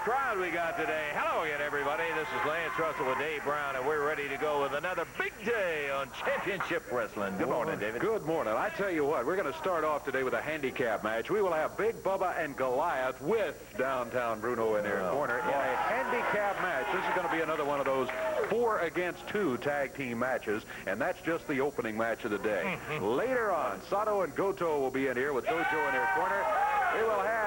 crowd we got today. Hello again, everybody. This is Lance Russell with Dave Brown, and we're ready to go with another big day on Championship Wrestling. Good morning, David. Good morning. I tell you what, we're going to start off today with a handicap match. We will have Big Bubba and Goliath with Downtown Bruno in their corner in a handicap match. This is going to be another one of those 4 against 2 tag team matches, and that's just the opening match of the day. Later on, Sato and Goto will be in here with Tojo in their corner. We will have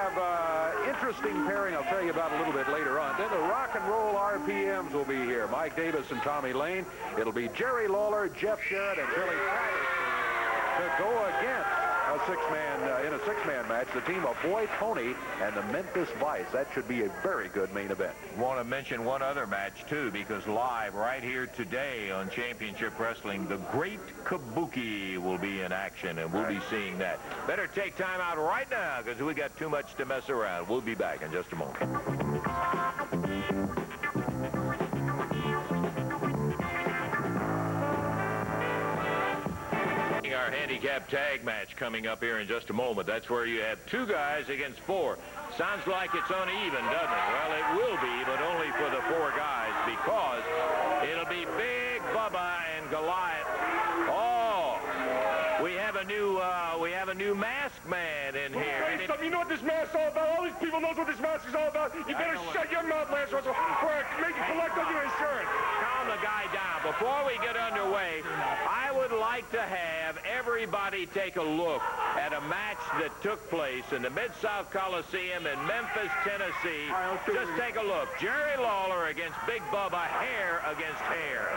interesting pairing I'll tell you about a little bit later on. Then the rock and roll RPMs will be here. Mike Davis and Tommy Lane. It'll be Jerry Lawler, Jeff Jarrett, and Billy Patterson to go against in a six-man match, the team of Boy Pony and the Memphis Vice. That should be a very good main event. Want to mention one other match, too, because live right here today on Championship Wrestling, the Great Kabuki will be in action, and we'll be seeing that. Better take time out right now, because we got too much to mess around. We'll be back in just a moment. Our handicap tag match coming up here in just a moment. That's where you have 2 guys against 4. Sounds like it's uneven, doesn't it? Well, it will be, but only for the 4 guys, because it'll be Big Bubba and Goliath. Oh, we have a new mask man in here. Hey, you know what this mask's all about? All these people knows what this mask is all about. You better shut your mouth, Lance Russell, before I make you collect on your insurance. Calm the guy down. Before we get underway, I would like to have everybody take a look at a match that took place in the Mid-South Coliseum in Memphis, Tennessee. Just take a look. Jerry Lawler against Big Bubba, hair against hair.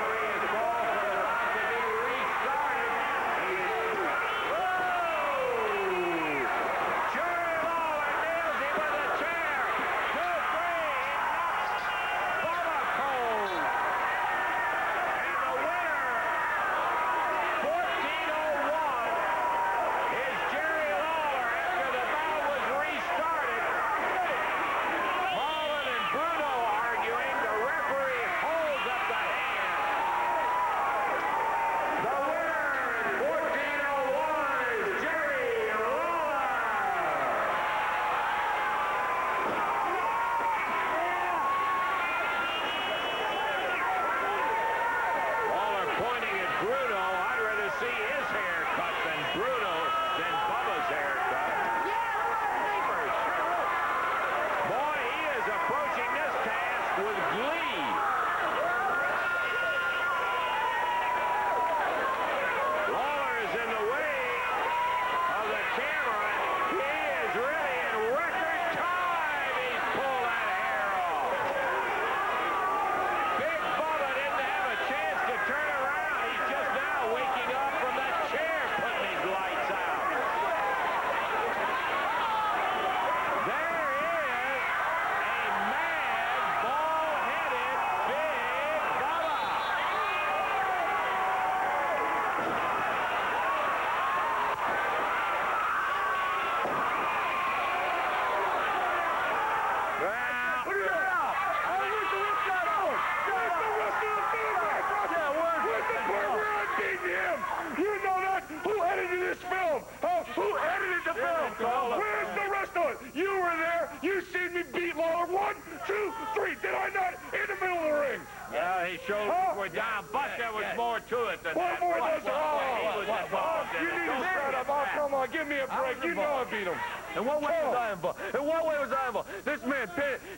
Where's the rest of it? You were there. You seen me beat Lawler 1, 2, 3. Did I not? In the middle of the ring. Yeah, he showed we're down, but there was more to it than that. What more does there? You need to shut up. Oh, come on. Give me a break. You know I beat him. In what way was I involved? In what way was I involved? This man,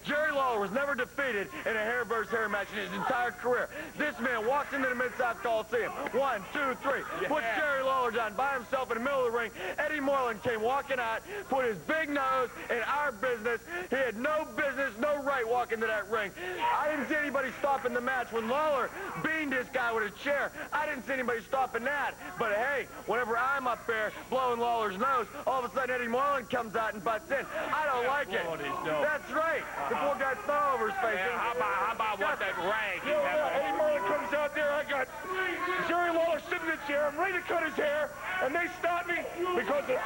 Jerry Lawler, was never defeated in a hair versus hair match in his entire career. This man walks into the Mid-South Coliseum. 1, 2, 3. Puts Jerry Lawler down by himself in the middle of the ring. Eddie Marlin came walking out, put his big nose in our business. He had no business, no right walking to that ring. I didn't see anybody stopping the match when Lawler beamed this guy with a chair. I didn't see anybody stopping that. But hey, whenever I'm up there blowing Lawler's nose, all of a sudden Eddie Marlin comes out and butts in. I don't like it. That's right. The poor guy's thumb over his face. Yeah, how about what that rag? Eddie Marlin comes out there. I got Jerry Lawler sitting in the chair. I'm ready to cut his hair, and they stopped me because of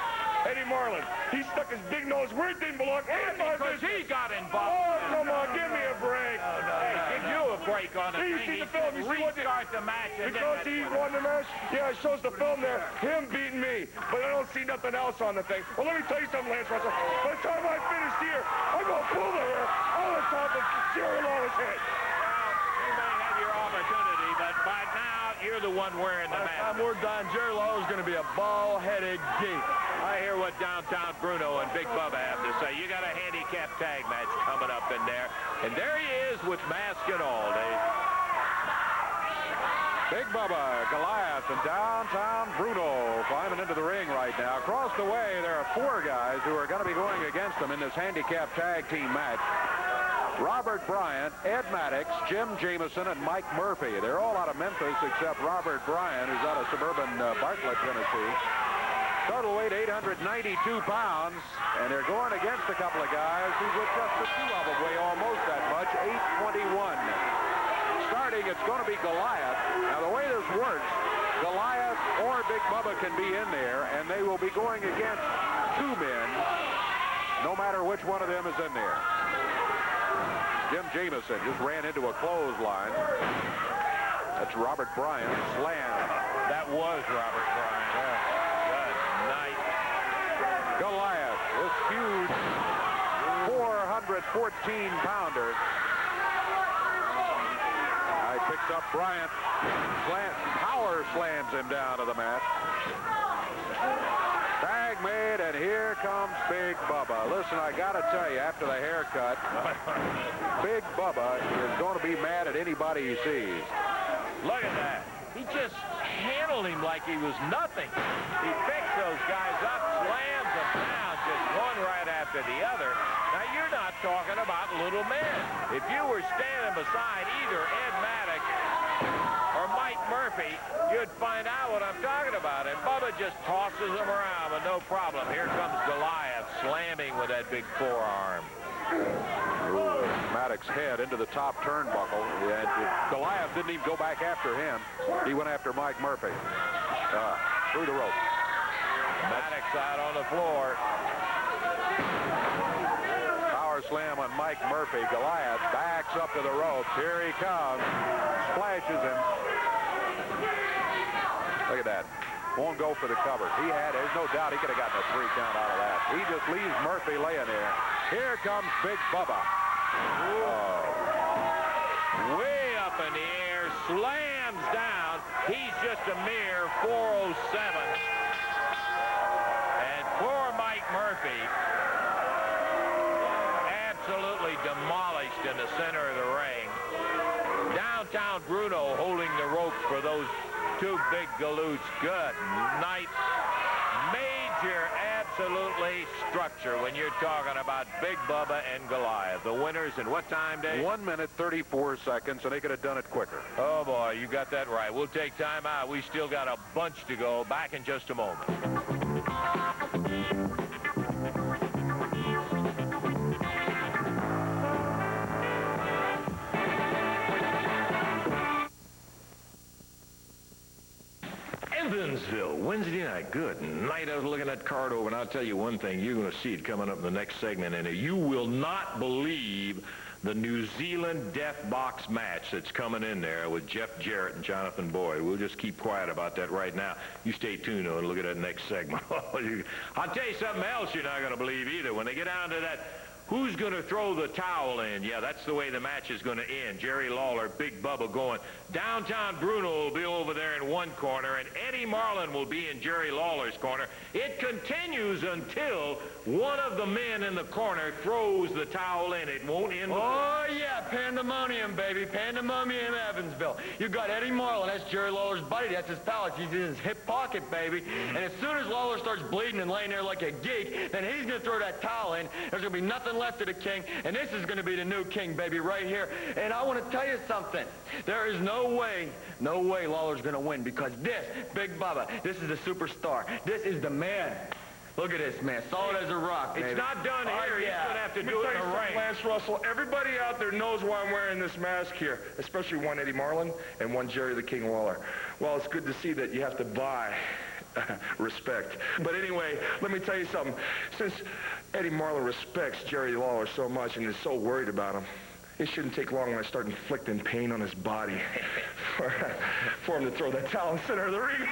Eddie Marlin. He stuck his big nose where it didn't belong. Because he got involved. Oh, come on, give me a break. Hey, give you a break on the You thing. see the film? You see what restart the match. Because he won the match? Yeah, it shows the film there. Him beating me. But I don't don't see nothing else on the thing. Well, let me tell you something, Lance Russell. By the time I finish here, I'm going to pull the hair out of the top of Jerry Lawler's head. Well, you may have your opportunity, but by now, you're the one wearing the mask. By the time we're done, Jerry Lawler's going to be a bald-headed geek. I hear what Downtown Bruno and Big Bubba have to say. You got a handicap tag match coming up in there. And there he is with mask and all, Dave. Big Bubba, Goliath, and Downtown Bruno climbing into the ring right now. Across the way, there are 4 guys who are going to be going against them in this handicap tag team match. Robert Bryant, Ed Mattox, Jim Jamison, and Mike Murphy. They're all out of Memphis except Robert Bryant, who's out of suburban Bartlett, Tennessee. Total weight 892 pounds, and they're going against a couple of guys who, with just the 2 of them, weigh almost that much, 821. Starting, it's going to be Goliath. Now, the way this works, Goliath or Big Bubba can be in there, and they will be going against 2 men, no matter which one of them is in there. Jim Jamison just ran into a clothesline. That's Robert Bryant. Slam. That was Robert Bryant. Yeah. Good night. Goliath, this huge 414-pounder. Picks up Bryant, power slams him down to the mat. Tag made, and here comes Big Bubba. Listen, I got to tell you, after the haircut, Big Bubba is going to be mad at anybody he sees. Look at that. He just handled him like he was nothing. He picks those guys up, slams them down, just one right after the other. Now, you're not talking about little men. If you were standing beside either Ed Mattox or Mike Murphy, you'd find out what I'm talking about. And Bubba just tosses them around with no problem. Here comes Goliath slamming with that big forearm. Mattox head into the top turnbuckle, and Goliath didn't even go back after him. He went after Mike Murphy. Through the rope. Mattox out on the floor. Power slam on Mike Murphy. Goliath backs up to the ropes. Here he comes. Splashes him. Look at that. Won't go for the cover. There's no doubt he could have gotten a 3 count out of that. He just leaves Murphy laying there. Here comes Big Bubba. Way up in the air, slams down. He's just a mere 407. And poor Mike Murphy, absolutely demolished in the center of the ring. Downtown Bruno holding the ropes for those 2 big galoots. Good night. Major, absolutely structure when you're talking about Big Bubba and Goliath. The winners in what time, Dave? 1 minute, 34 seconds, and they could have done it quicker. Oh, boy, you got that right. We'll take time out. We still got a bunch to go. Back in just a moment. Evansville, Wednesday night. Good night. I was looking at that card over, and I'll tell you one thing. You're going to see it coming up in the next segment, and you will not believe the New Zealand Death Box match that's coming in there with Jeff Jarrett and Jonathan Boyd. We'll just keep quiet about that right now. You stay tuned, though, and look at that next segment. I'll tell you something else you're not going to believe either. When they get down to that, who's going to throw the towel in? Yeah, that's the way the match is going to end. Jerry Lawler, Big Bubba going. Downtown Bruno will be over there in one corner, and Eddie Marlin will be in Jerry Lawler's corner. It continues until one of the men in the corner throws the towel in. It won't end. Oh, yeah, pandemonium, baby. Pandemonium in Evansville. You got Eddie Marlin. That's Jerry Lawler's buddy. That's his pal. He's in his hip pocket, baby. And as soon as Lawler starts bleeding and laying there like a geek, then he's going to throw that towel in. There's going to be nothing left of the king, and this is going to be the new king, baby, right here. And I want to tell you something. There is no way Lawler's going to win, because this, Big Bubba, this is the superstar. This is the man. Look at this, man. Solid as a rock, baby. It's not done here. He's going to have to do it in the ring. Lance Russell, everybody out there knows why I'm wearing this mask here, especially one Eddie Marlin and one Jerry the King Lawler. Well, it's good to see that you have to buy respect. But anyway, let me tell you something. Since Eddie Marlin respects Jerry Lawler so much and is so worried about him, it shouldn't take long when I start inflicting pain on his body. for him to throw that towel in the center of the ring.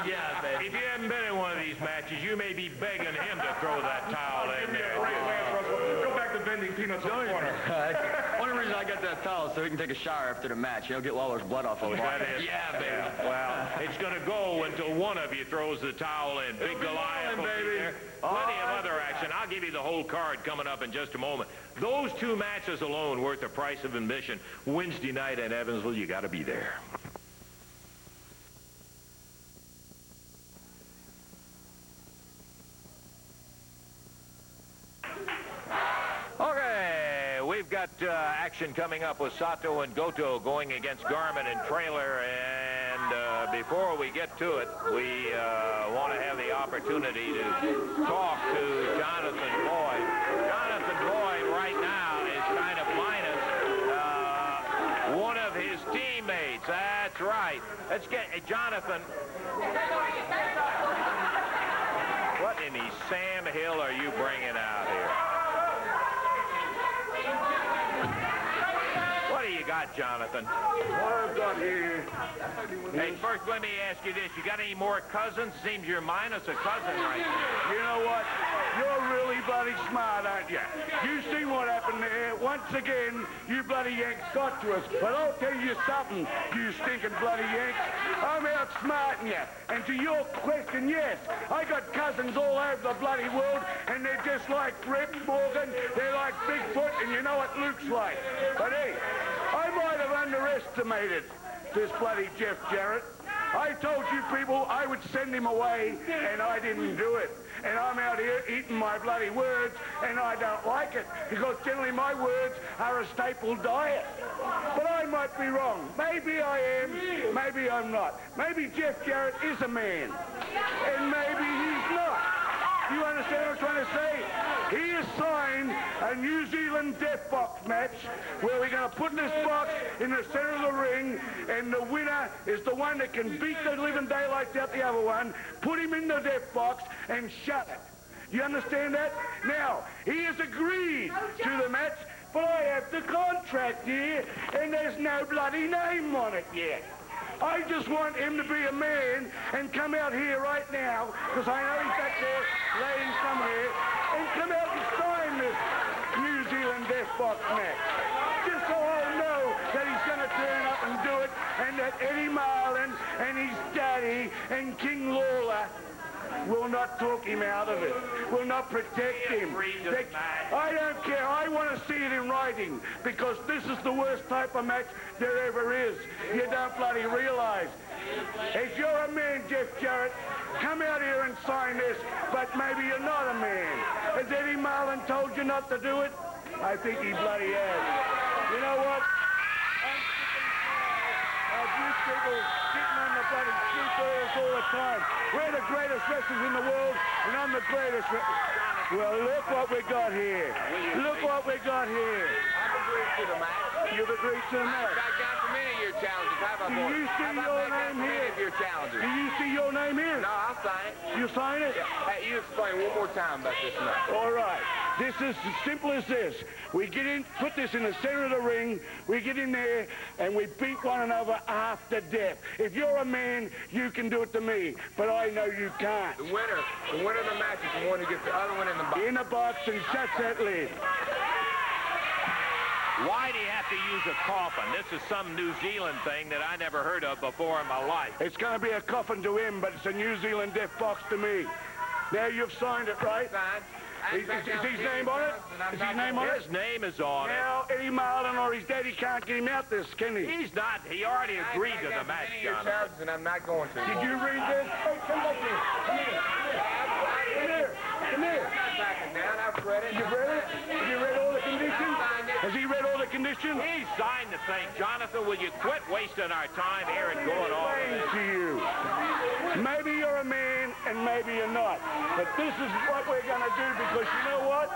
Yeah, baby. If you haven't been in one of these matches, you may be begging him to throw that towel in there. Lance Russell. Go back to vending peanuts on the corner. Only reason I got that towel is so he can take a shower after the match. He'll get Lawler's blood off of him. Yeah, baby. Well, it's going to go until one of you throws the towel in. Big Goliath will be there. Plenty of other action. I'll give you the whole card coming up in just a moment. Those two matches alone worth the price of admission. Wednesday night in Evansville, you got to be there. Okay, we've got action coming up with Sato and Goto going against Garmen and Trailer. And before we get to it, we want to have the opportunity to talk to Jonathan Boyd. Jonathan Boyd right now is kind of minus one of his teammates. That's right. Let's get Jonathan. What in the Sam Hill are you bringing out here? What do you got, Jonathan? What I've got here. Hey, first let me ask you this. You got any more cousins? Seems you're minus a cousin right now. You know what? You're really bloody smart, aren't you? You see what happened there. Once again, you bloody Yanks got to us. But I'll tell you something, you stinking bloody Yanks. I'm outsmarting you. And to your question, yes, I got cousins all over the bloody world, and they're just like Rip Morgan. They're like Bigfoot, and you know what Luke's like. But hey, I might have underestimated this bloody Jeff Jarrett. I told you people I would send him away, and I didn't do it. And I'm out here eating my bloody words, and I don't like it, because generally my words are a staple diet. But I might be wrong. Maybe I am, maybe I'm not. Maybe Jeff Jarrett is a man, and maybe he's not. You understand what I'm trying to say? He has signed a New Zealand death box match where we're going to put this box in the center of the ring, and the winner is the one that can beat the living daylights out the other one, put him in the death box, and shut it. You understand that? Now, he has agreed to the match, but I have the contract here, and there's no bloody name on it yet. I just want him to be a man and come out here right now, because I know he's back there laying somewhere, and come out and sign this New Zealand death box match. Just so I'll know that he's going to turn up and do it, and that Eddie Marlin and his daddy and King Lawler will not talk him out of it, will not protect him. I don't care. I want to see it in writing, because this is the worst type of match there ever is. You don't bloody realize. If you're a man, Jeff Jarrett, come out here and sign this, but maybe you're not a man. Has Eddie Marlin told you not to do it? I think he bloody has. You know what? I'm sick of you people sitting on the bloody street rails all the time. We're the greatest wrestlers in the world, and I'm the greatest wrestler. Well, look what we got here. Look what we got here. I've agreed to the match. You've agreed to the match. Back down for many of your challenges. How about Do you see your name here? Of your challenges. Do you see your name here? No, I'll sign it. You sign it? Yeah. Hey, you explain one more time about this match. All right. This is as simple as this. We get in, put this in the center of the ring, we get in there, and we beat one another after death. If you're a man, you can do it to me, but I know you can't. The winner of the match is the one who gets the other one in the box. In the box and shuts that lid. Why do you have to use a coffin? This is some New Zealand thing that I never heard of before in my life. It's going to be a coffin to him, but it's a New Zealand death box to me. Now you've signed it, right? Signed. Is his name on it? Is his name on it? His name is on it. Now, Eddie Marlin or his daddy can't get him out this, can he? He's not. He already agreed to the match, Jonathan. And I'm not going to. Did you read this? Hey, come back here. Come here. Come here. Come here. Backing down. I've read it. You read it? Have you read all the conditions? Has he read all the conditions? He signed the thing. Jonathan, will you quit wasting our time here and going on? To you. Maybe you're a man and maybe you're not. But this is what we're going to do, because you know what?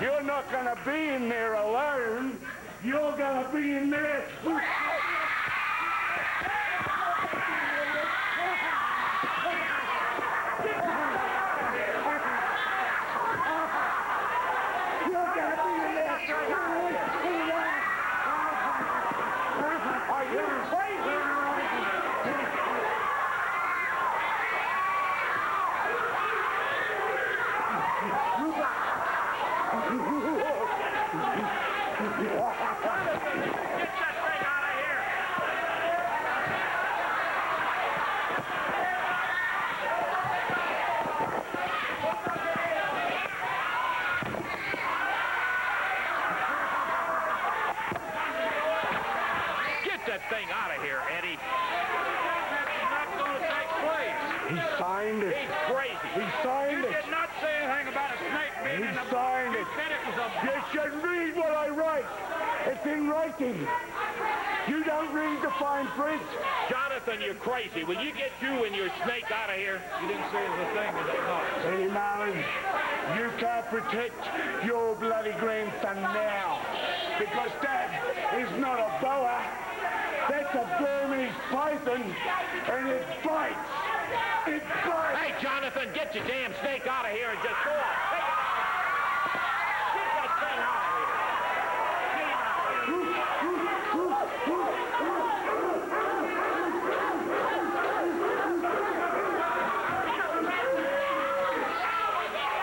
You're not going to be in there alone. You're going to be in there. He signed it. He's crazy. He signed You it. did not say anything about a snake being He in the signed You it. said it was a You should read what I write. It's in writing. You don't read the fine print. Jonathan, you're crazy. Will you get you and your snake out of here? You didn't say it was a thing, did they not? Eddie Marlin, you can't protect your bloody grandson now. Because that is not a boa. That's a Burmese python, and it bites. It bites. Hey, Jonathan, get your damn snake out of here and just go on. Take it out. Get that thing out of here. Get him out of here.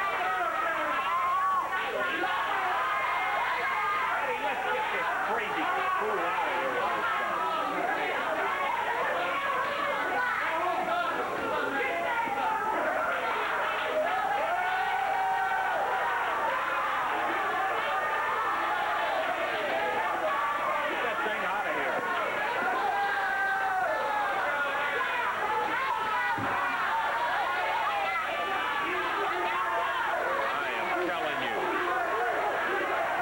Eddie, let's get this crazy fool out of here with this stuff. Get that thing out of here. I am telling you.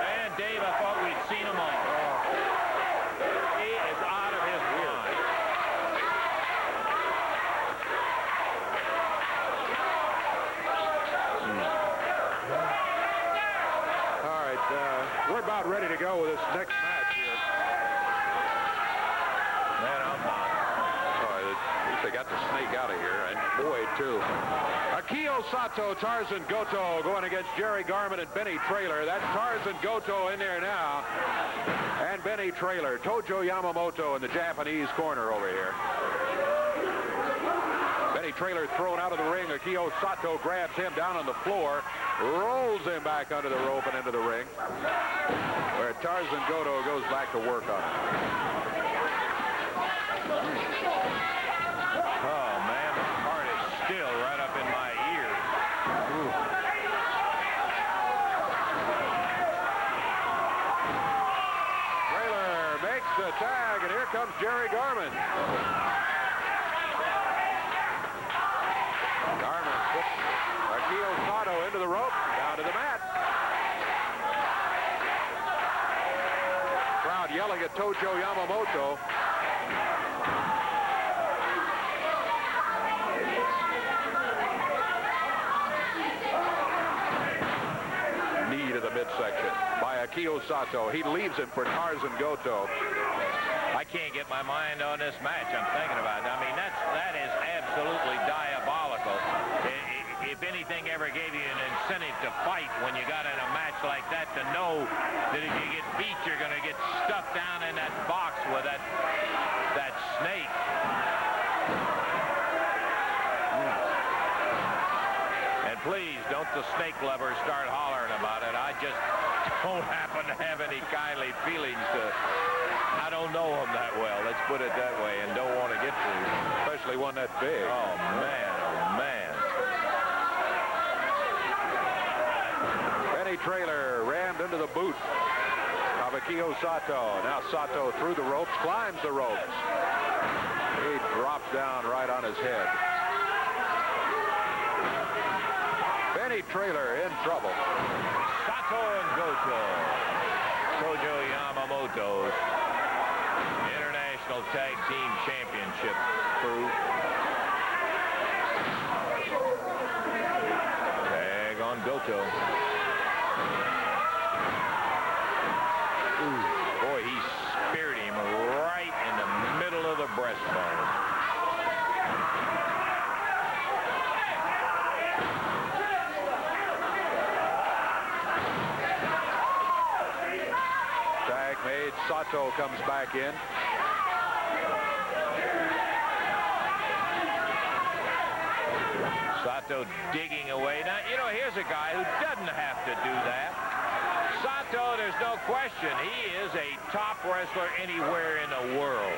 Man, Dave, I thought we'd seen him all. He is out of his mind. All right, we're about ready to go with this next match here. Man, I'm not. At least they got the snake out of here, and Boyd, too. Akio Sato, Tarzan Goto going against Jerry Garmen and Benny Trailer. That's Tarzan Goto in there now. And Benny Trailer. Tojo Yamamoto in the Japanese corner over here. Benny Trailer thrown out of the ring. Akio Sato grabs him down on the floor, rolls him back under the rope and into the ring, where Tarzan Goto goes back to work on him. Oh, man, the heart is still right up in my ears. Trailer makes the tag, and here comes Jerry Garmen. Garmen puts Akio Sato into the rope, down to the mat. Crowd yelling at Tojo Yamamoto. Knee to the midsection by Akio Sato. He leaves it for Tarzan Goto. I can't get my mind on this match I'm thinking about. I mean, that is absolutely diabolical. If anything ever gave you an incentive to fight when you got in a match like that, to know that if you get beat, you're going to get stuck down in that box with that snake. And please, don't the snake lovers start hollering about it. I just don't happen to have any kindly feelings to... I don't know him that well, let's put it that way, and don't want to get to him. Especially one that big. Oh, man, oh, man. Benny Trailer rammed into the boot of Akio Sato. Now Sato through the ropes, climbs the ropes. He drops down right on his head. Benny Trailer in trouble. Sato and Goto. Tojo Yamamoto's International Tag Team Championship crew. Tag on Goto. Ooh, boy, he speared him right in the middle of the breastbone. Tag made. Sato comes back in. Sato digging away. Now, you know, here's a guy who doesn't have to do that. Sato, there's no question, he is a top wrestler anywhere in the world.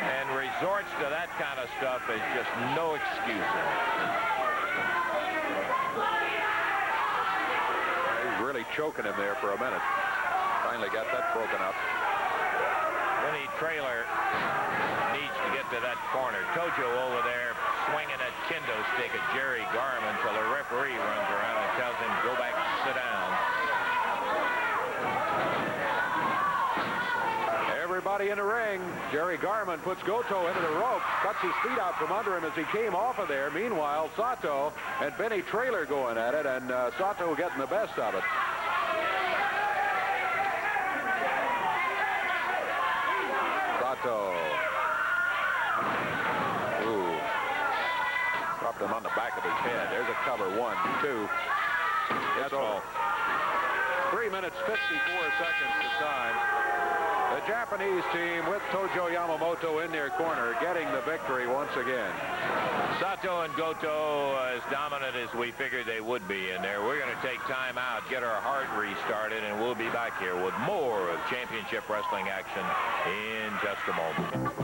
And resorts to that kind of stuff is just no excuse. He's really choking him there for a minute. Finally got that broken up. Benny Trailer needs to get to that corner. Tojo over there swinging at tactic of Jerry Garmen till the referee runs around and tells him, go back and sit down. Everybody in the ring. Jerry Garmen puts Goto into the rope, cuts his feet out from under him as he came off of there. Meanwhile, Sato and Benny Traylor going at it, and Sato getting the best of it. Sato. Ooh. Dropped him on the back of his head. There's a cover. 1, 2. That's all. 3 minutes, 54 seconds to time. The Japanese team with Tojo Yamamoto in their corner getting the victory once again. Sato and Goto as dominant as we figured they would be in there. We're going to take time out, get our heart restarted, and we'll be back here with more of championship wrestling action in just a moment.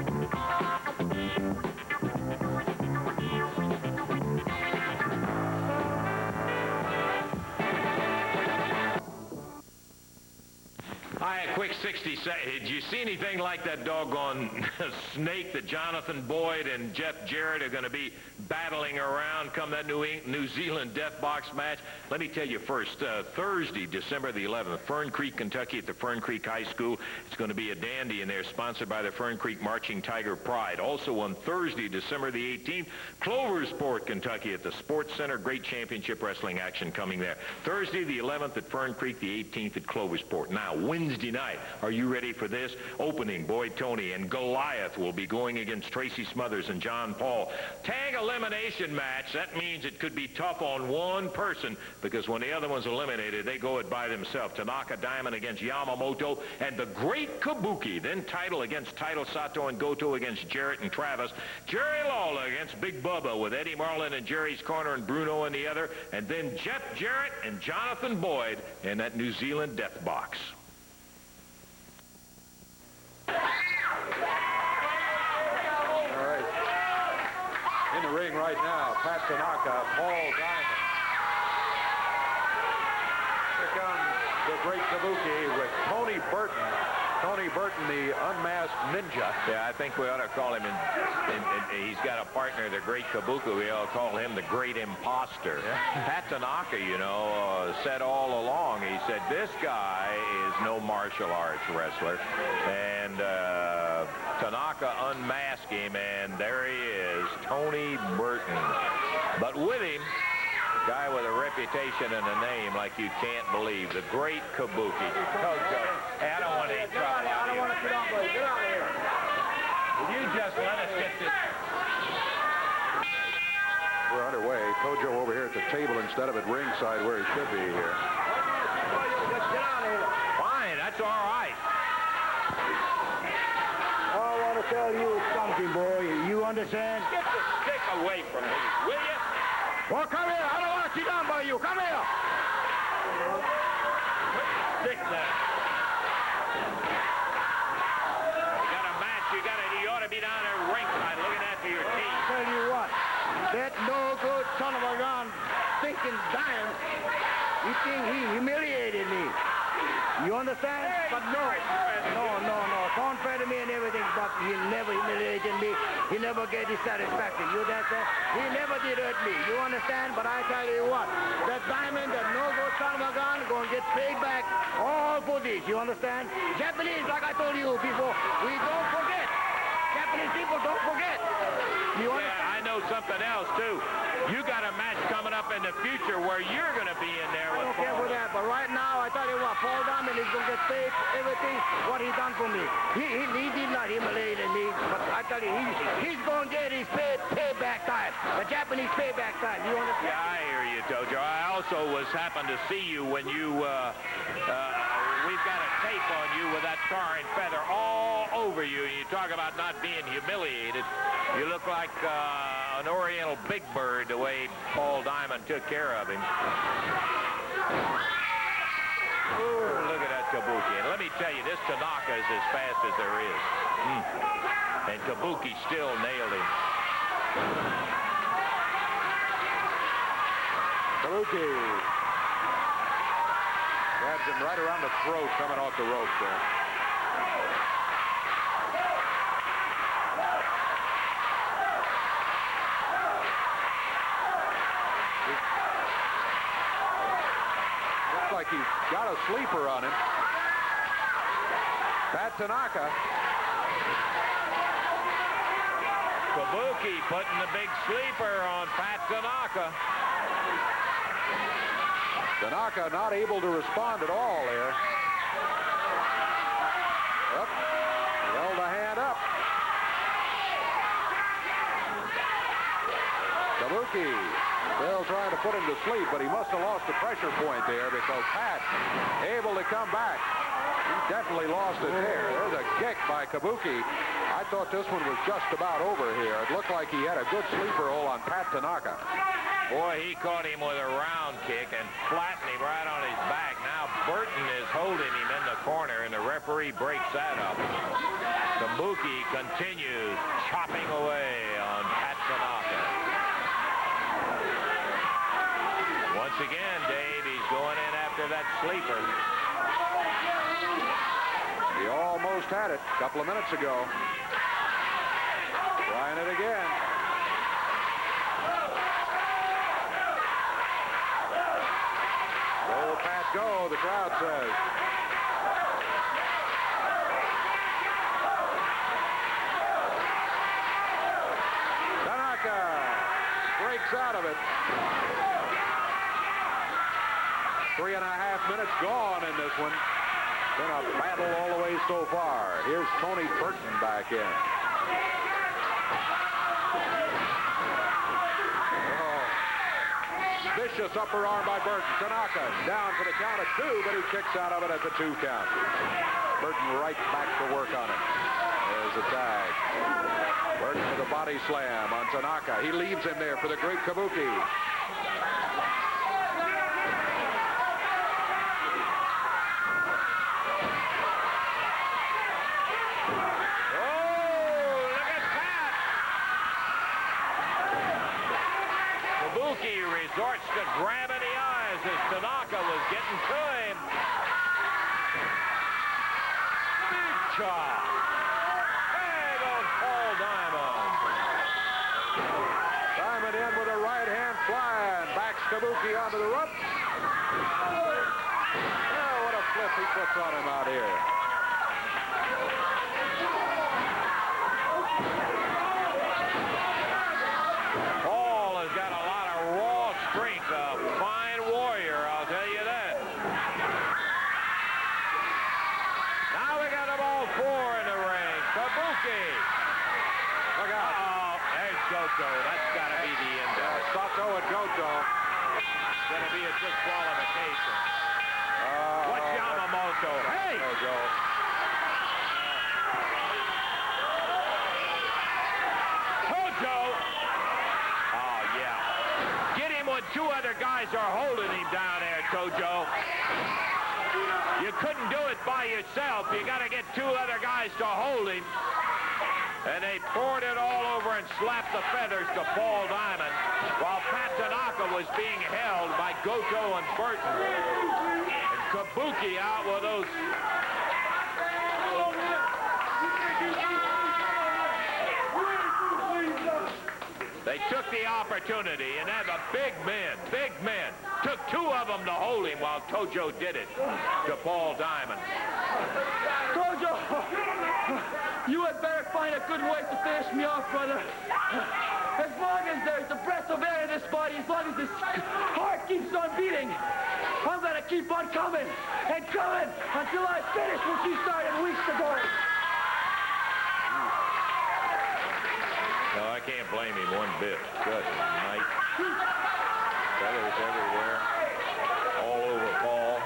Hi, a quick 60 seconds. Did you see anything like that doggone snake that Jonathan Boyd and Jeff Jarrett are going to be battling around come that New Zealand Death Box match? Let me tell you first, Thursday, December the 11th, Fern Creek, Kentucky at the Fern Creek High School. It's going to be a dandy in there, sponsored by the Fern Creek Marching Tiger Pride. Also on Thursday, December the 18th, Cloversport, Kentucky at the Sports Center. Great championship wrestling action coming there. Thursday the 11th at Fern Creek, the 18th at Cloversport. Now, Wednesday night, are you ready for this? Opening, Boyd Tony and Goliath will be going against Tracy Smothers and John Paul. Tag elimination match. That means it could be tough on one person, because when the other one's eliminated, they go it by themselves. Tanaka Diamond against Yamamoto and the great Kabuki. Then title against title, Sato and Goto against Jarrett and Travis. Jerry Lawler against Big Bubba with Eddie Marlin in Jerry's corner and Bruno in the other. And then Jeff Jarrett and Jonathan Boyd in that New Zealand Death Box. All right. In the ring right now, Pat Tanaka, Paul Diamond. Here comes the great Kabuki with Tony Burton. Tony Burton, the unmasked ninja. Yeah, I think we ought to call him, he's got a partner, the great Kabuki. We ought to call him the great imposter. Yeah. Pat Tanaka, you know, said all along, he said, this guy is no martial arts wrestler. And Tanaka unmasked him, and there he is, Tony Burton. But with him, guy with a reputation and a name like you can't believe, the great Kabuki. Tojo. Hey, I don't want any trouble. I don't want to sit down, buddy. Get out of here. Will you just let us get this? We're underway. Tojo over here at the table instead of at ringside where he should be here. Just get out of here. Fine, that's all right. I want to tell you something, boy. You understand? Get the stick away from me, will you? Well, come here. I don't want to sit down by you. Come here. Stick there. You got a match. You ought to be down there ringside looking after your team. I tell you what. That no good son of a gun thinking dime. You think he humiliated me. You understand? But no. Don't fair to me and everything, but he never humiliated me. He never gave his satisfaction. You understand? He never did hurt me. You understand? But I tell you what, that diamond, that no-good son of a gun, gonna get paid back all for this. You understand? Japanese, like I told you before, we don't forget. Japanese people don't forget. You understand? Yeah, I know something else, too. You got a match coming up in the future where you're going to be in there with I don't care for that, but right now, I tell you what, Paul Diamond is going to get paid everything what he done for me. He did not humiliate me, but I tell you, he's going to get his payback time, the Japanese payback time. You understand? Yeah, I hear you, Tojo. I also happened to see you when you, we've got a tape on you with that tar and feather all over you, and you talk about not being humiliated. You look like an Oriental Big Bird the way Paul Diamond took care of him. Oh, look at that Kabuki. And let me tell you, this Tanaka is as fast as there is. And Kabuki still nailed him. Kabuki grabs him right around the throat coming off the rope there. like he's got a sleeper on him. Pat Tanaka. Kabuki putting the big sleeper on Pat Tanaka. Tanaka not able to respond at all there. Up. Held a hand up. Kabuki still trying to put him to sleep, but he must have lost the pressure point there because Pat able to come back. He definitely lost it there. There's a kick by Kabuki. I thought this one was just about over here. It looked like he had a good sleeper hole on Pat Tanaka. Boy, he caught him with a round kick and flattened him right on his back. Now Burton is holding him in the corner, and the referee breaks that up. Kabuki continues chopping away on Pat Tanaka. Once again, Dave, he's going in after that sleeper. He almost had it a couple of minutes ago. Trying it again. Go, Pat, go, the crowd says. Tanaka breaks out of it. 3.5 minutes gone in this one. Been a battle all the way so far. Here's Tony Burton back in. Oh. Vicious upper arm by Burton. Tanaka down for the count of 2, but he kicks out of it at the 2 count. Burton right back to work on him. There's a tag. Burton with a body slam on Tanaka. He leaves him there for the great Kabuki. Resorts to grabbing the eyes as Tanaka was getting to him. Big chop. There goes Paul Diamond. Diamond in with a right hand flying. Backs Kabuki onto the rope. Oh, what a flip he puts on him out here. That's got to be the end of it. Sato and Goto. It's going to be a disqualification. What's Yamamoto? Hey! Tojo. Tojo! Oh, yeah. Get him when 2 other guys are holding him down there, Tojo. You couldn't do it by yourself. You got to get 2 other guys to hold him. And they poured it all over and slapped the feathers to Paul Diamond while Pat Tanaka was being held by Goto and Burton. And Kabuki out with those. They took the opportunity, and then the big men, took 2 of them to hold him while Tojo did it to Paul Diamond. Tojo, you had better find a good way to finish me off, brother. As long as there's a breath of air in this body, as long as this heart keeps on beating, I'm going to keep on coming and coming until I finish what you started weeks ago. No, I can't blame him one bit. Good night. Feathers everywhere. All over Paul.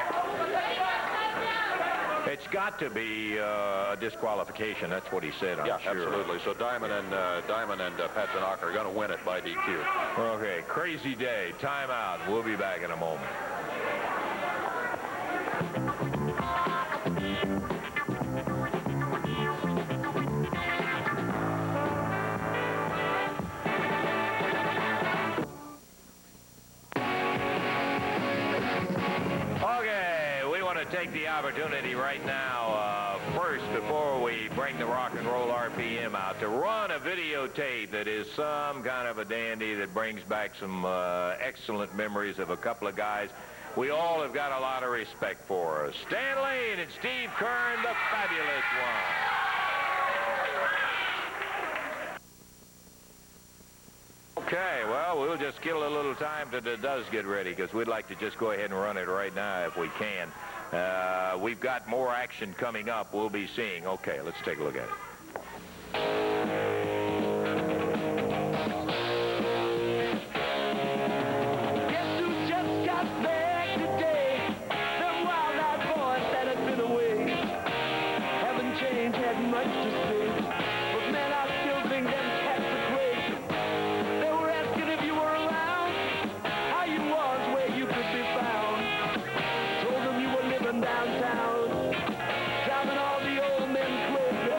It's got to be a disqualification. That's what he said, I'm sure. Absolutely. So Diamond and Pat Tanaka are going to win it by DQ. Okay, crazy day. Timeout. We'll be back in a moment. Take the opportunity right now, first, before we bring the Rock and Roll RPM out, to run a videotape that is some kind of a dandy that brings back some excellent memories of a couple of guys we all have got a lot of respect for. Stan Lane and Steve Kern, the fabulous one. Okay, well, we'll just kill a little time till it does get ready, because we'd like to just go ahead and run it right now if we can. We've got more action coming up we'll be seeing. Okay, let's take a look at it. Guess who just got back today? Them wild-eyed boys that had been away. Haven't changed, had much to say. But man, I still think them cats are crazy. They were asking if you were around, how you was, where you could be found. Told them you were living downtown, driving all the old men crazy.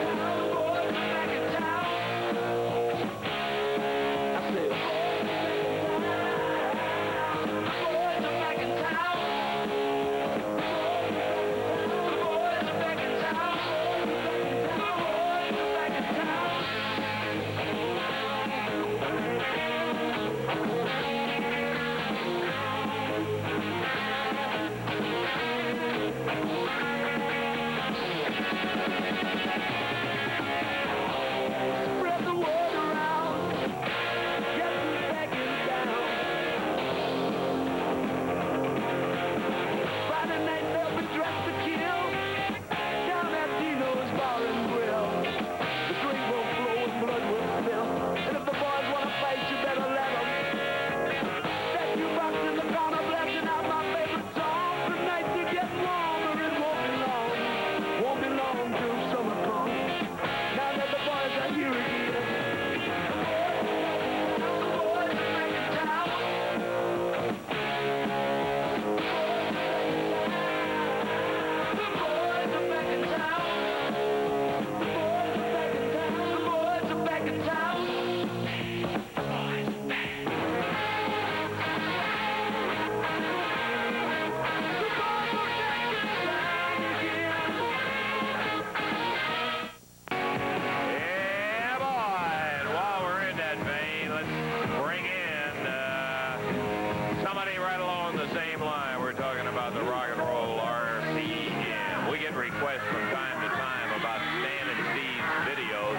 The boys are back in town. I said, the boys are back in town. The boys are back in town. The boys are back in town. Spread the word around. Guess who's back in town? Friday night they'll be dressed to kill. Down at Dino's Bar and Grill. The drink will flow and blood will spill. And if the boys want to fight, you better let them. That jukebox in the corner blasting out my favorite song. The nights are getting warmer, it won't be long. Won't be long till summer comes. Now that the boys are here again. The boys are back in town. The boys are back in town. The boys are back in town. Yeah, boy. And while we're in that vein, let's bring in somebody right along the same line. We're talking about the Rock and Roll RPM. We get requests from time to time about Stan and Steve's videos.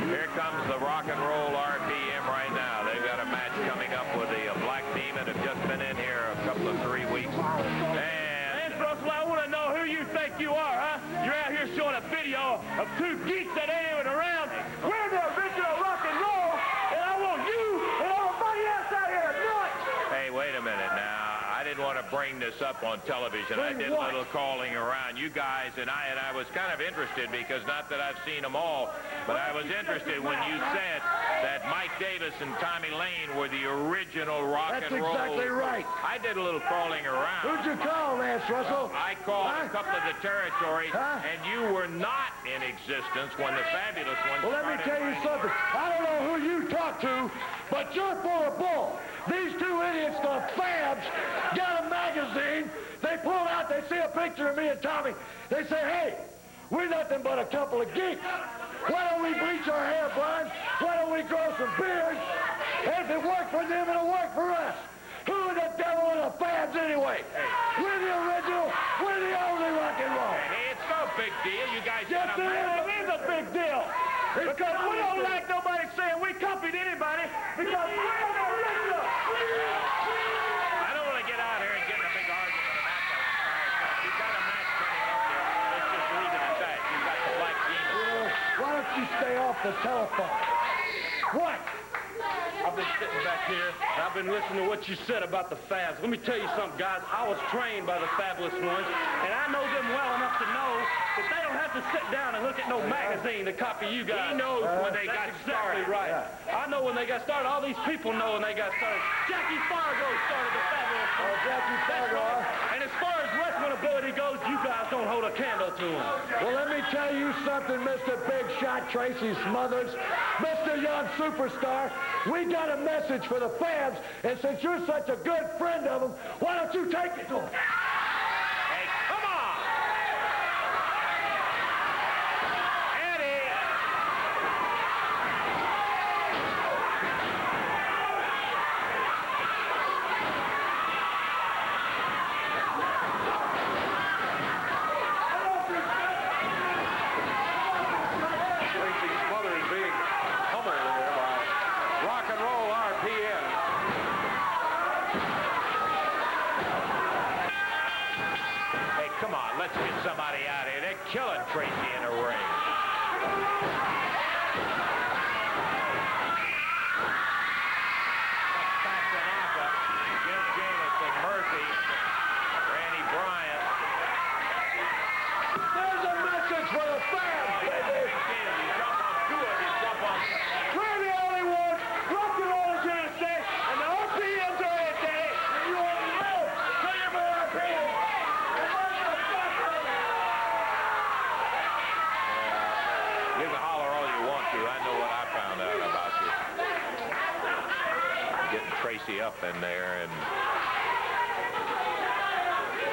Here comes the Rock and Roll RPM right now. They've got a match coming up with the Black Demon. Have just been in here a couple of 3 weeks. And Russell, I want to know who you think you are, huh? You're out here showing a video of two geeks that ain't even around. We're the original rock and roll, and I want you and everybody else out here to know it. hey, wait a minute now. I didn't want to bring this up on television. I did a little calling around. You guys and I was kind of interested because not that I've seen them all, but I was interested when you said that Mike Davis and Tommy Lane were the original rock and roll. That's exactly right. I did a little calling around. Who'd you call, Lance Russell? I called a couple of the territories, Huh? and you were not in existence when the fabulous ones Well, let me started tell you writing. something. I don't know who you talk to, but you're full of bull. These two idiots, the Fabs, got a magazine. They pull out, they see a picture of me and Tommy. They say, hey, we're nothing but a couple of geeks. Why don't we bleach our hair blonde? Why don't we grow some beards? And if it worked for them, it'll work for us. Who the devil are the Fabs anyway? We're the original, we're the only rock and roll. Hey, it's no big deal. You guys Yes, got a it match. It is a big deal. Because we don't like nobody saying we copied anybody because we're the original. I don't want to get out here and get in a big argument about that entire stuff. You've got a match coming up here. Let's just leave it at that. You've got the Black Demon. Why don't you stay off the telephone? What? I've been sitting back here, and I've been listening to what you said about the Fabs. Let me tell you something, guys. I was trained by the fabulous ones, and I know them well enough to know that they don't have to sit down and look at no magazine to copy you guys. He knows when they got That's exactly started. right. I know when they got started. All these people know when they got started. Jackie Fargo started the fabulous ones. Jackie That's Fargo, right. And as far as wrestling ability goes, you guys don't hold a candle to them. Well, let me tell you something, Mr. Big Shot Tracy Smothers, Mr. Young Superstar. We got a message for the Fabs, and since you're such a good friend of them, why don't you take it to them? Hey, come on! Eddie! killing Tracy in the ring. Pat Tanaka against Jamison, Murphy, Randy Bryant. There's a message for the fans, baby. You jump on two of you, jump on. We're the only ones. Rock and roll is here to stay, and the RPMs are here today. And you want to know? Tell your more RPMs. You can holler all you want to. I know what I found out about you. Getting Tracy up in there, and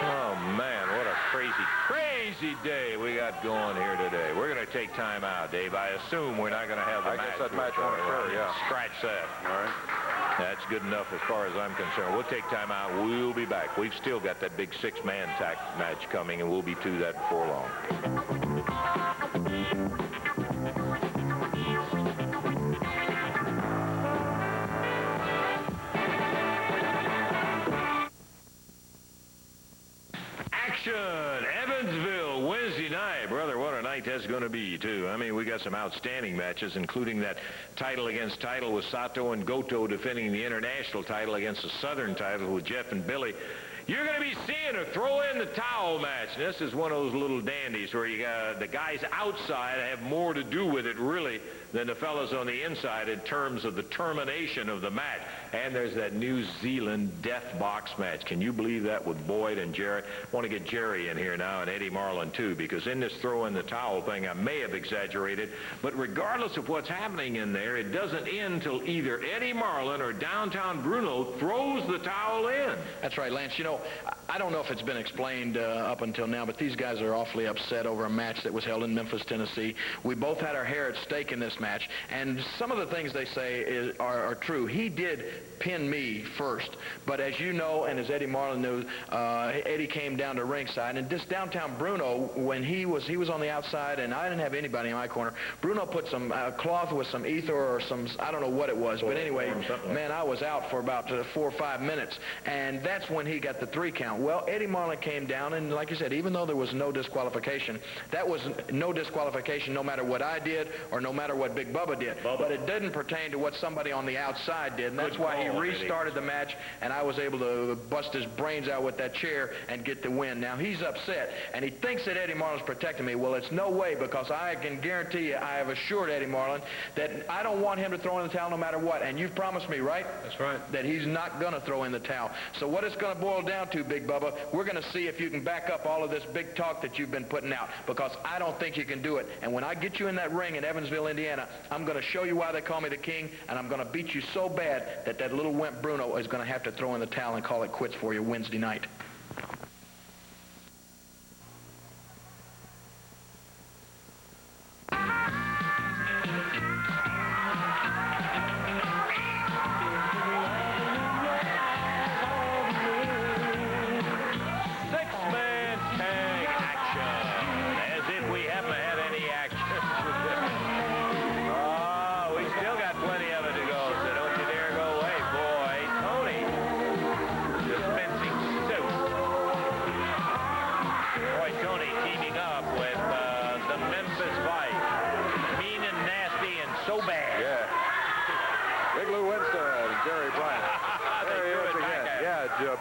oh man, what a crazy day we got going here today. We're going to take time out, Dave. I assume we're not going to have the match. I guess that match won't occur, yeah. Scratch that. All right. That's good enough as far as I'm concerned. We'll take time out. We'll be back. We've still got that big six-man tag match coming, and we'll be to that before long. Evansville, Wednesday night. Brother, what a night that's going to be, too. I mean, we got some outstanding matches, including that title against title with Sato and Goto defending the international title against the Southern title with Jeff and Billy. You're going to be seeing a throw-in-the-towel match. And this is one of those little dandies where you got the guys outside have more to do with it, really, than the fellas on the inside in terms of the termination of the match. And there's that New Zealand death box match. Can you believe that with Boyd and Jarrett? I want to get Jerry in here now and Eddie Marlin, too, because in this throw-in-the-towel thing, I may have exaggerated. But regardless of what's happening in there, it doesn't end till either Eddie Marlin or Downtown Bruno throws the towel in. That's right, Lance. You know, I don't know if it's been explained up until now, but these guys are awfully upset over a match that was held in Memphis, Tennessee. We both had our hair at stake in this match, and some of the things they say are true. He did pin me first, but as you know, and as Eddie Marlin knew, Eddie came down to ringside, and this Downtown Bruno, when he was on the outside, and I didn't have anybody in my corner, Bruno put some cloth with some ether or some, I don't know what it was, but anyway, man, I was out for about 4 or 5 minutes, and that's when he got the 3 count. Well, Eddie Marlin came down, and like you said, even though there was no disqualification, that was no disqualification no matter what I did or no matter what Big Bubba did. But it didn't pertain to what somebody on the outside did, and that's why he restarted the match, and I was able to bust his brains out with that chair and get the win. Now, he's upset, and he thinks that Eddie Marlin's protecting me. Well, it's no way, because I can guarantee you, I have assured Eddie Marlin that I don't want him to throw in the towel no matter what, and you've promised me, right? That's right. That he's not going to throw in the towel. So what it's going to boil down to, Big Bubba, we're going to see if you can back up all of this big talk that you've been putting out, because I don't think you can do it. And when I get you in that ring in Evansville, Indiana, I'm going to show you why they call me the king, and I'm going to beat you so bad that that little wimp Bruno is going to have to throw in the towel and call it quits for you Wednesday night.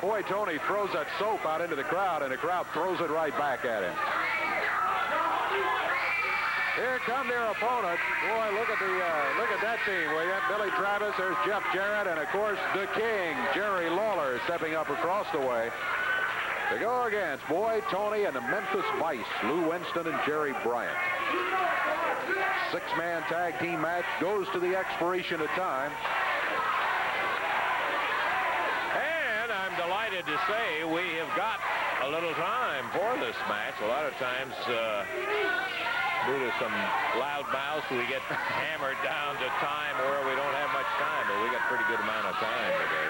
Boy, Tony throws that soap out into the crowd, and the crowd throws it right back at him. Here come their opponent. Boy, look at that team, will you? Billy Travis, there's Jeff Jarrett, and of course the King, Jerry Lawler, stepping up across the way to go against Boy, Tony, and the Memphis Vice, Lou Winston and Jerry Bryant. 6-man tag team match goes to the expiration of time. Delighted to say we have got a little time for this match. A lot of times, due to some loud mouths, we get hammered down to time where we don't have much time, but we got a pretty good amount of time today.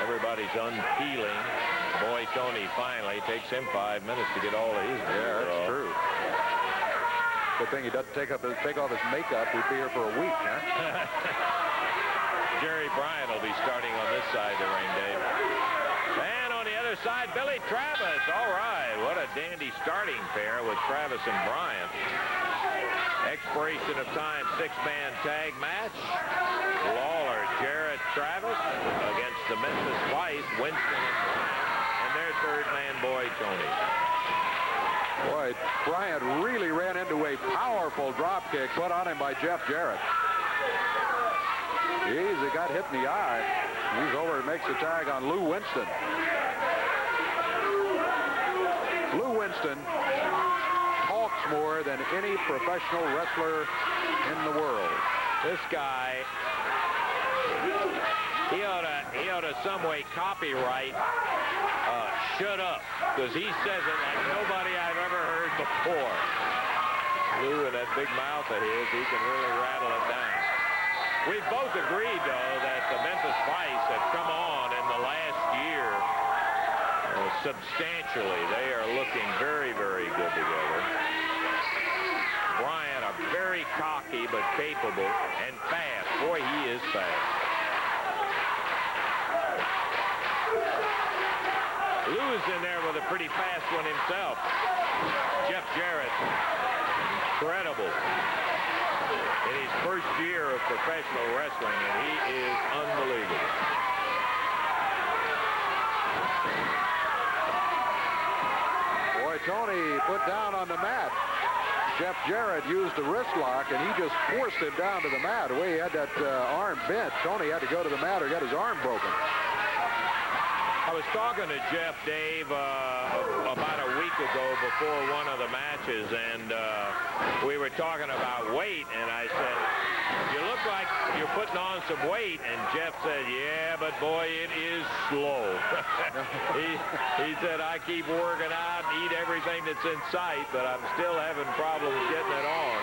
Everybody's unpeeling. Boy, Tony finally takes him 5 minutes to get all of his. Yeah, that's true. Good thing he doesn't take off his makeup. We'd be here for a week, huh? Jerry Bryant will be starting on this side of the ring, Dave. And on the other side, Billy Travis. All right, what a dandy starting pair with Travis and Bryant. Expiration of time, 6-man tag match. Lawler, Jarrett, Travis against the Memphis Vice, Winston, and their third-man boy, Tony. Boy, Bryant really ran into a powerful drop kick put on him by Jeff Jarrett. Jeez, he got hit in the eye. He's over and makes the tag on Lou Winston. Lou Winston talks more than any professional wrestler in the world. This guy, he ought to some way copyright shut up, because he says it like nobody I've ever heard before. Lou and that big mouth of his, he can really rattle it down. We've both agreed, though, that the Memphis Vice have come on in the last year substantially. They are looking very, very good together. Bryant, a very cocky but capable and fast. Boy, he is fast. Lou is in there with a pretty fast one himself. Jeff Jarrett, incredible. In his first year of professional wrestling, and he is unbelievable. Boy, Tony put down on the mat. Jeff Jarrett used the wrist lock, and he just forced him down to the mat. The way he had that arm bent, Tony had to go to the mat or got his arm broken. I was talking to Jeff, Dave, about a week ago before one of the matches, and we were talking about weight, and I said, you look like you're putting on some weight, and Jeff said, yeah, but boy, it is slow. he said, I keep working out and eat everything that's in sight, but I'm still having problems getting it on.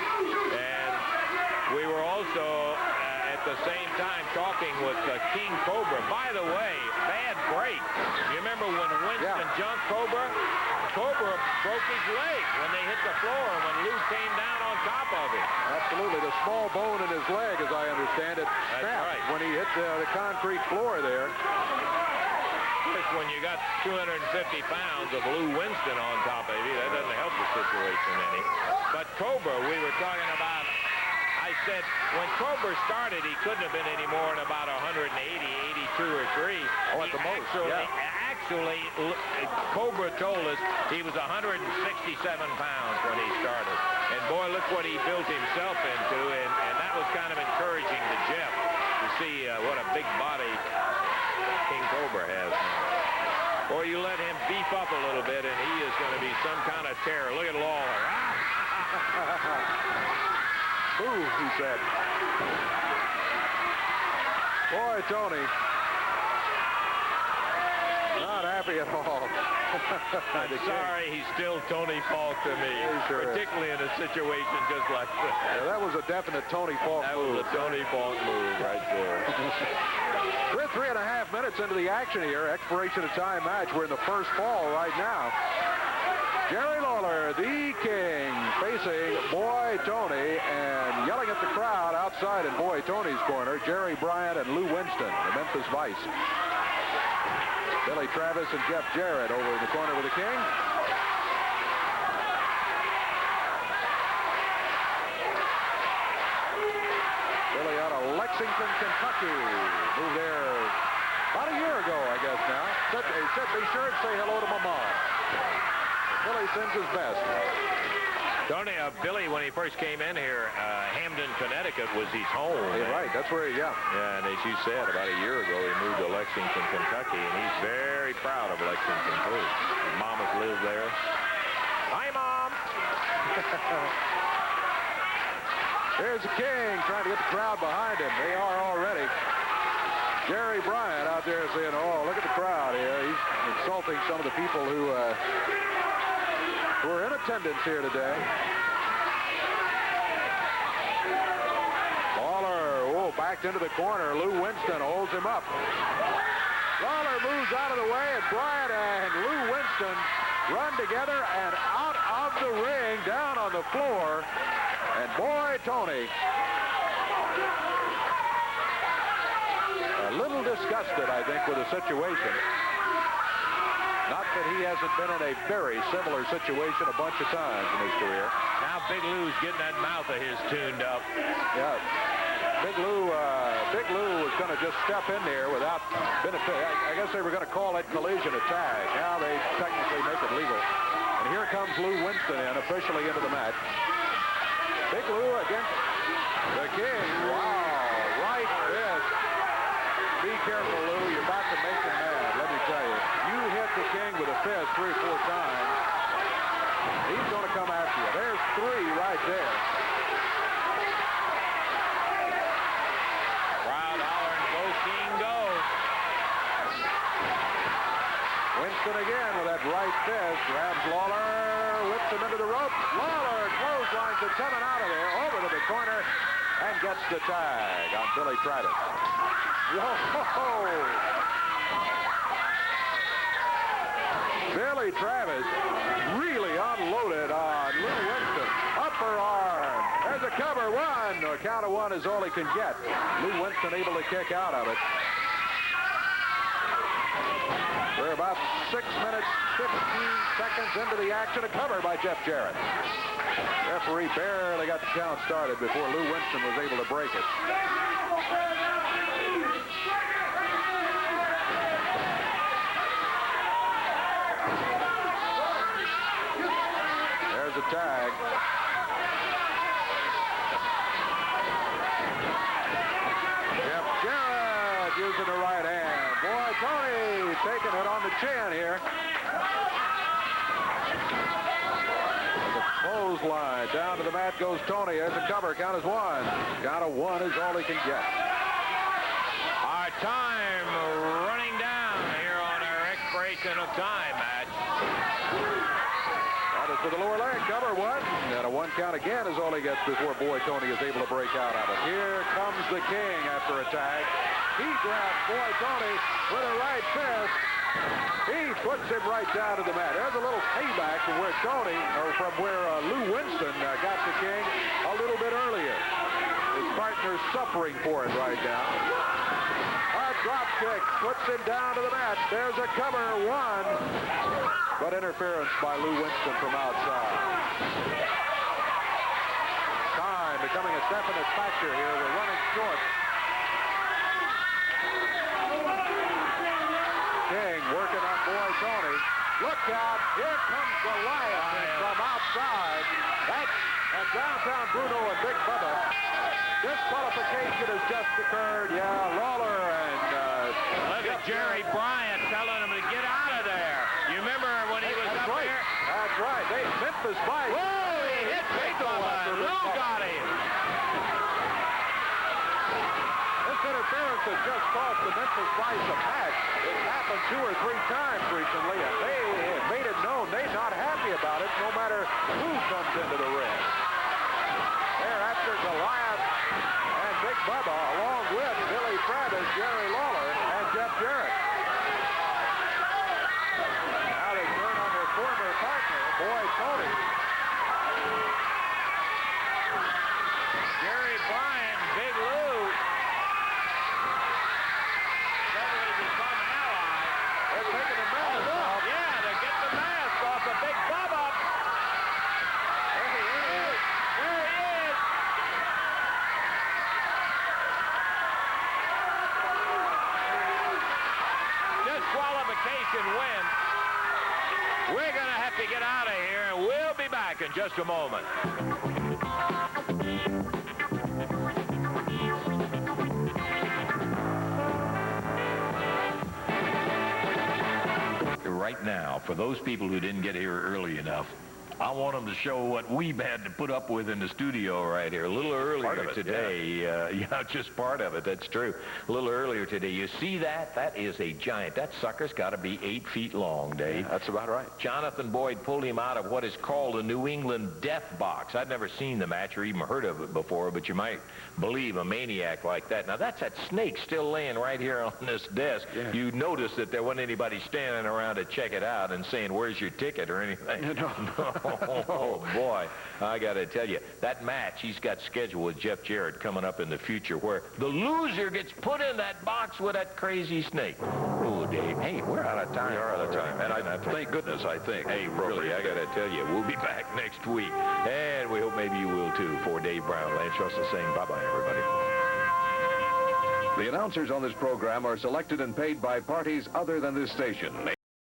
And we were also at the same time talking with King Cobra. By the way, bad break. You remember when Winston jumped Cobra? Cobra broke his leg when they hit the floor when Lou came down on top of him. Absolutely. The small bone in his leg, as I understand it, snapped when he hit the concrete floor there. When you got 250 pounds of Lou Winston on top of you, that doesn't help the situation any. But Cobra, we were talking about, I said, when Cobra started, he couldn't have been any more than about 180, 82 or 3. Oh, at the most, Actually, Cobra told us he was 167 pounds when he started. And boy, look what he built himself into, and that was kind of encouraging to Jeff to see what a big body King Cobra has now. Boy, you let him beef up a little bit, and he is going to be some kind of terror. Look at Lawler. Ooh, he said. Boy, Tony, not happy at all. I'm sorry, he's still Tony Falk to me, particularly in a situation just like this. Yeah, that was a definite Tony Falk move. That was a Tony Falk move right there. We're 3.5 minutes into the action here. Expiration of time match. We're in the first fall right now. Jerry Lawler, the King, facing Boy Tony, and yelling at the crowd outside in Boy Tony's corner, Jerry Bryant and Lou Winston, the Memphis Vice. Billy Travis and Jeff Jarrett over in the corner with the King. Billy out of Lexington, Kentucky. Moved there about a year ago, I guess now. He said, be sure and say hello to my mom. Billy sends his best. Tony, Billy, when he first came in here, Hamden, Connecticut was his home. Yeah, right. That's where, Yeah, and as you said, about a year ago, he moved to Lexington, Kentucky, and he's very proud of Lexington, too. His mama's lived there. Hi, Mom. Here's the King trying to get the crowd behind him. They are already. Jerry Bryant out there saying, oh, look at the crowd here. He's insulting some of the people who are in attendance here today. Lawler, backed into the corner. Lou Winston holds him up. Lawler moves out of the way, and Bryant and Lou Winston run together and out of the ring, down on the floor. And boy, Tony, a little disgusted, I think, with the situation. Not that he hasn't been in a very similar situation a bunch of times in his career. Now Big Lou's getting that mouth of his tuned up. Yeah. Big Lou was going to just step in there without benefit. I guess they were going to call it collision a tag. Now they technically make it legal. And here comes Lou Winston in, officially into the match. Big Lou against the King. Wow, right fist. Be careful, Lou. You're about to make him mad, let me tell you. You hit the King with a fist 3 or 4 times. He's going to come after you. There's 3 right there. Crowd hollering, go King, go. Winston again with that right fist. Grabs Lawler, whips him into the rope. Lawler clotheslines it coming out of there, over to the corner, and gets the tag on Billy Travis. Whoa! Billy Travis really unloaded on Lou Winston. Upper arm. There's a cover. 1. A count of 1 is all he can get. Lou Winston able to kick out of it. We're about 6 minutes, 15 seconds into the action. A cover by Jeff Jarrett. Referee barely got the count started before Lou Winston was able to break it. There's a tag. Jeff Jarrett using the right hand. Boy, Tony taking it on the chin here. Clothesline. Down to the mat goes Tony. There's a cover. Count is 1. Count of 1 is all he can get. Our time running down here on our expiration of time match. That is to the lower leg. Cover 1. And a 1 count again is all he gets before Boy Tony is able to break out of it. Here comes the King after a tag. He grabs Boy Tony with a right fist. He puts him right down to the mat. There's a little payback from where Lou Winston got the King a little bit earlier. His partner's suffering for it right now. A drop kick puts him down to the mat. There's a cover 1. But interference by Lou Winston from outside. Time becoming a definite factor here. We're running short. King working on Boy Tony. Look out. Here comes Goliath from outside. And Downtown Bruno and Big Bubba. Disqualification has just occurred. Yeah, Lawler and... Look at Jerry Bryant telling him to get out of there. You remember when he was up here? That's right. Memphis Vice. Whoa, he hit Big Bubba. Lou got him. This interference has just cost the Memphis Vice a match. It's happened 2 or 3 times recently, and they have made it known they're not happy about it, no matter who comes into the ring. They're after Goliath and Big Bubba, along with Billy Travis, Jerry Lawler, and Jeff Jarrett. Now they turn on their former partner, Boy Tony. Jerry Bryant, Big Lou. Suddenly become an ally. They're taking the mask off. Yeah, they're getting the mask off of Big Bubba. There he is. There he is. Disqualification win. We're going to have to get out of here, and we'll be back in just a moment. Right now, for those people who didn't get here early enough, I want them to show what we've had to put up with in the studio right here. A little earlier today. Yeah, just part of it. That's true. A little earlier today. You see that? That is a giant. That sucker's got to be 8 feet long, Dave. Yeah, that's about right. Jonathan Boyd pulled him out of what is called a New England death box. I'd never seen the match or even heard of it before, but you might believe a maniac like that. Now, that's that snake still laying right here on this desk. Yeah. You notice that there wasn't anybody standing around to check it out and saying, where's your ticket or anything. No. Oh, boy, I got to tell you, that match he's got scheduled with Jeff Jarrett coming up in the future where the loser gets put in that box with that crazy snake. Ooh, Dave. Hey, we're out of time. We are out of time. And thank goodness, I think. Hey, Brooklyn, I got to tell you, we'll be back next week. And we hope maybe you will, too. For Dave Brown, Lance Russell saying bye-bye, everybody. The announcers on this program are selected and paid by parties other than this station.